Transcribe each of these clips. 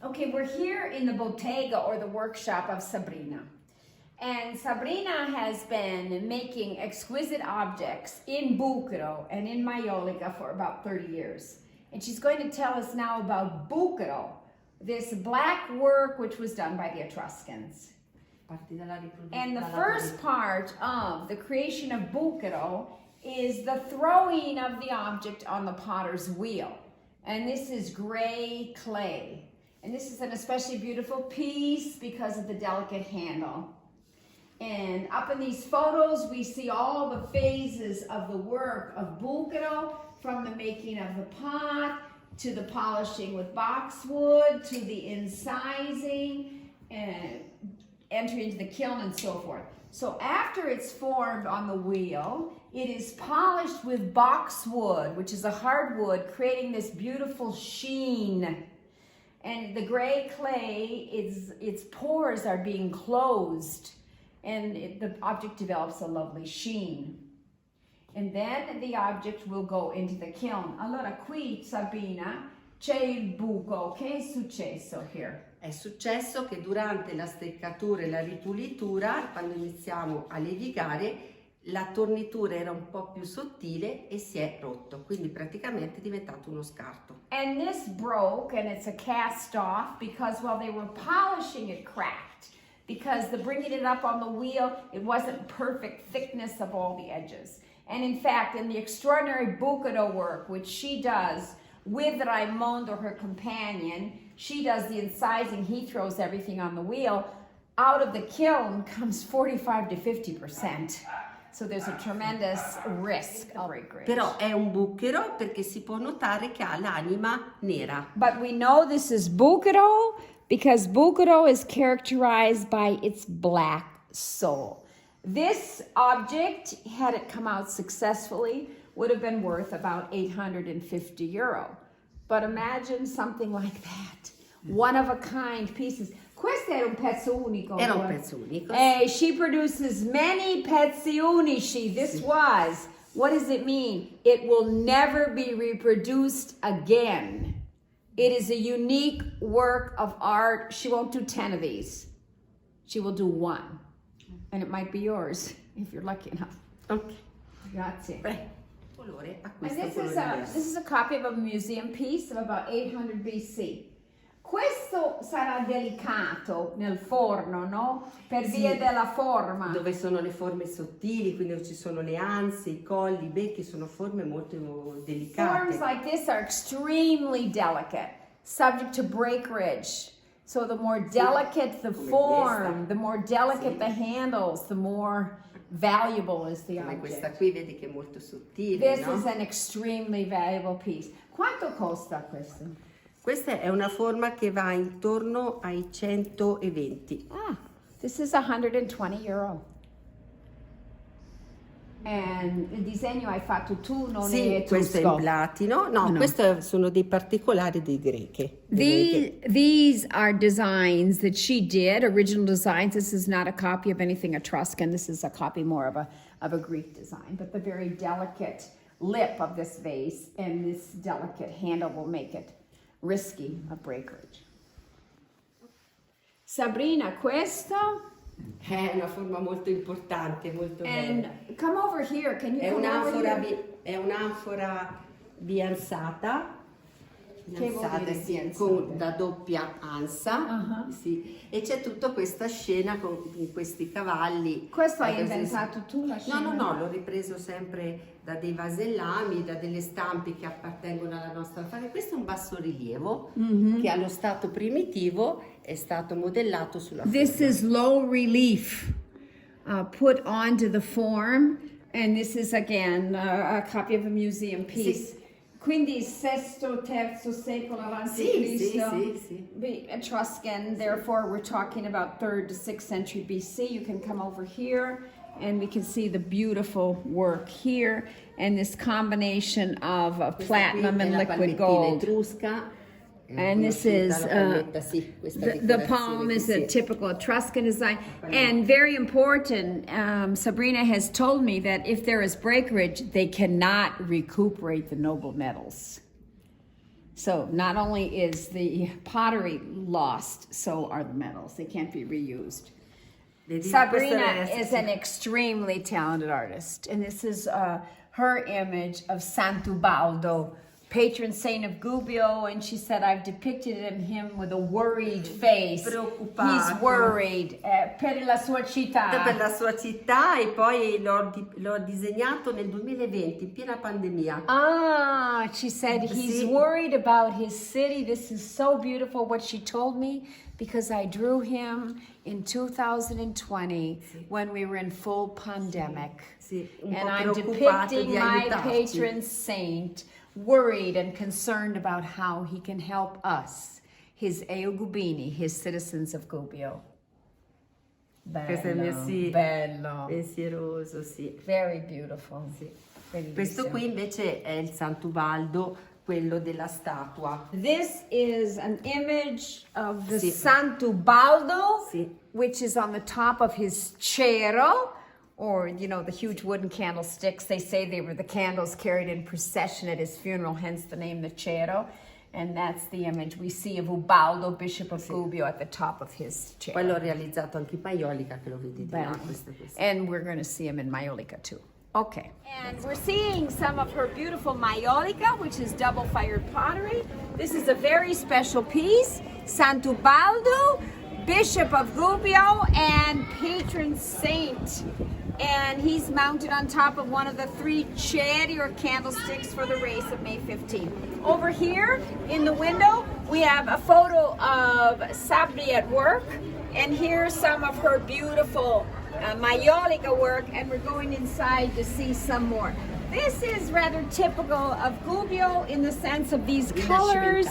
Okay, we're here in the bottega or the workshop of Sabrina. And Sabrina has been making exquisite objects in Bucero and in Maiolica for about 30 years. And she's going to tell us now about Bucero, this black work which was done by the Etruscans. And the first part of the creation of Bucero is the throwing of the object on the potter's wheel. And this is gray clay. And this is an especially beautiful piece because of the delicate handle. And up in these photos, we see all the phases of the work of Bucero, from the making of the pot, to the polishing with boxwood, to the incising, and entering into the kiln and so forth. So after it's formed on the wheel, it is polished with boxwood, which is a hardwood, creating this beautiful sheen. And the gray clay, its pores are being closed, and the object develops a lovely sheen. And then the object will go into the kiln. Allora qui, Sabina, c'è il buco. Che è successo here? È successo che durante la steccatura e la ripulitura, quando iniziamo a levigare, la tornitura era un po' più sottile e si è rotto, quindi praticamente è diventato uno scarto. And this broke, and it's a cast off, because while they were polishing it cracked, because the bringing it up on the wheel, it wasn't perfect thickness of all the edges. And in fact, in the extraordinary Bucero work, which she does with Raimondo, her companion, she does the incising, he throws everything on the wheel. Out of the kiln comes 45 to 50%. So there's a tremendous risk of breakage. Però è un buchero perché si può notare che ha l'anima nera. But we know this is Bucero because Bucero is characterized by its black soul. This object, had it come out successfully, would have been worth about €850. But imagine something like that. One of a kind pieces. Questo era un pezzo unico. Era un pezzo unico. She produces many pezzi unici. This was. What does it mean? It will never be reproduced again. It is a unique work of art. She won't do 10 of these. She will do one. And it might be yours, if you're lucky enough. Ok. Grazie. Colore, And this is a copy of a museum piece of about 800 BC. Questo sarà delicato nel forno, no? Per via della forma. Dove sono le forme sottili, quindi ci sono le anse, i colli, i becchi, sono forme molto delicate. Forms like this are extremely delicate, subject to breakage. So the more delicate the form, the more delicate the handles, the more valuable is the Come questa object. qui, vedi che è molto sottile, This no? is an extremely valuable piece. Quanto costa questo? Questa è una forma che va intorno ai 120. This is €120. And il disegno hai fatto tu, non Sì, è questo è in platino. No, questi sono dei particolari di greche. These are designs that she did, original designs. This is not a copy of anything Etruscan. This is a copy more of a Greek design. But the very delicate lip of this vase and this delicate handle will make it risky of breakage. Sabrina, questo? È una forma molto importante, molto And bella. come over here. Can you È come over un'anfora, here? è un'anfora biansata, Che vuol dire sì, biansata? con da doppia ansa, sì. E c'è tutta questa scena con questi cavalli. Questo hai inventato tu la scena? No, l'ho ripreso sempre da dei vasellami, da delle stampe che appartengono alla nostra famiglia. Questo è un bassorilievo che allo stato primitivo è stato modellato sulla This forma. is low relief put onto the form, and this is again a copy of a museum piece. Sì. Quindi sesto, terzo secolo avanti Sì, Cristo. sì. Etruscan, therefore we're talking about 3rd to 6th century BC. You can come over here and we can see the beautiful work here and this combination of platinum and liquid gold. Etrusca. And this is the palm is a sì. typical Etruscan design. And very important, Sabrina has told me that if there is breakage, they cannot recuperate the noble metals. So not only is the pottery lost, so are the metals. They can't be reused. Sabrina is an extremely talented artist, and this is her image of Sant'Ubaldo, patron saint of Gubbio, and she said, I've depicted him with a worried face. Preoccupato. He's worried per la sua città. Per la sua città, e poi l'ho disegnato nel 2020, in piena pandemia. Ah, she said he's worried about his city. This is so beautiful what she told me, because I drew him in 2020 when we were in full pandemic. And I'm depicting my patron saint, worried and concerned about how he can help us, his Eugubini, his citizens of Gubbio. Bello, bello. Pensieroso, sì. Very beautiful. Sì. Questo qui invece è il Sant'Ubaldo, quello della statua. This is an image of the Sant'Ubaldo, which is on the top of his cero, or, you know, the huge wooden candlesticks. They say they were the candles carried in procession at his funeral, hence the name the cero. And that's the image we see of Ubaldo, Bishop of Gubbio, at the top of his cero. Poi l'ho realizzato anche in Maiolica, che lo vedi di là. And we're going to see him in Maiolica too. Okay. And we're seeing some of her beautiful Maiolica, which is double-fired pottery. This is a very special piece. Sant'Ubaldo, Bishop of Gubbio, and patron saint. And he's mounted on top of one of the 3 ceri, or candlesticks, for the race of May 15th. Over here in the window, we have a photo of Sabri at work, and here's some of her beautiful Maiolica work, and we're going inside to see some more. This is rather typical of Gubbio in the sense of these colors,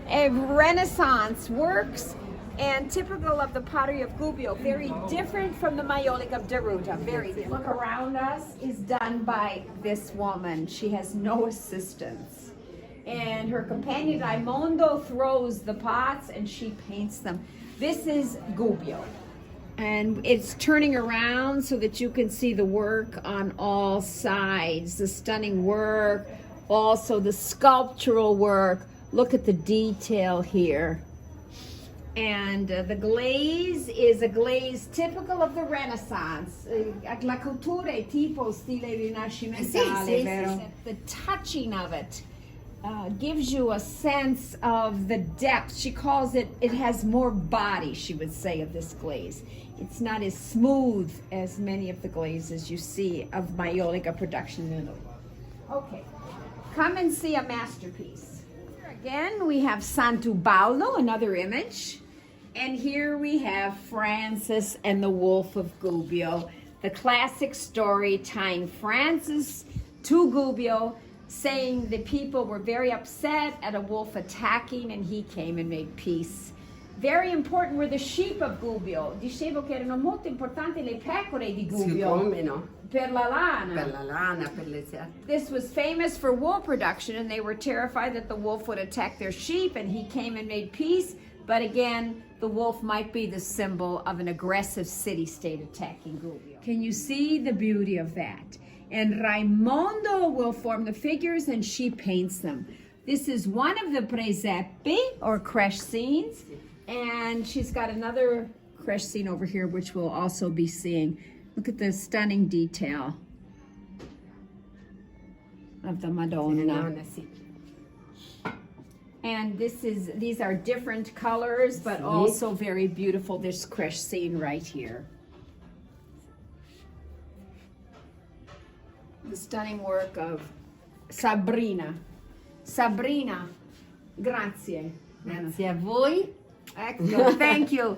Renaissance works, and typical of the pottery of Gubbio, very different from the Maiolica of Deruta. Very different. Look around us is done by this woman. She has no assistance. And her companion Raimondo throws the pots and she paints them. This is Gubbio. And it's turning around so that you can see the work on all sides. The stunning work, also the sculptural work. Look at the detail here. And the glaze is a glaze typical of the Renaissance. La cultura è tipo stile rinascimentale, vero? The touching of it gives you a sense of the depth. She calls it, it has more body, she would say, of this glaze. It's not as smooth as many of the glazes you see of Maiolica production in Italy. Okay, come and see a masterpiece. Here again, we have Sant'Ubaldo, another image. And here we have Francis and the Wolf of Gubbio, the classic story tying Francis to Gubbio, saying the people were very upset at a wolf attacking, and he came and made peace. Very important were the sheep of Gubbio. Dicevo che erano molto importanti le pecore di Gubbio. Come no? Per la lana. Per la lana, per le This was famous for wool production, and they were terrified that the wolf would attack their sheep, and he came and made peace. But again, the wolf might be the symbol of an aggressive city-state attacking Gubbio. Can you see the beauty of that? And Raimondo will form the figures and she paints them. This is one of the presepi, or creche scenes. And she's got another creche scene over here, which we'll also be seeing. Look at the stunning detail of the Madonna. And these are different colors, but also very beautiful. This creche scene right here. The stunning work of Sabrina. Sabrina, grazie. Grazie a voi. Ecco, thank you.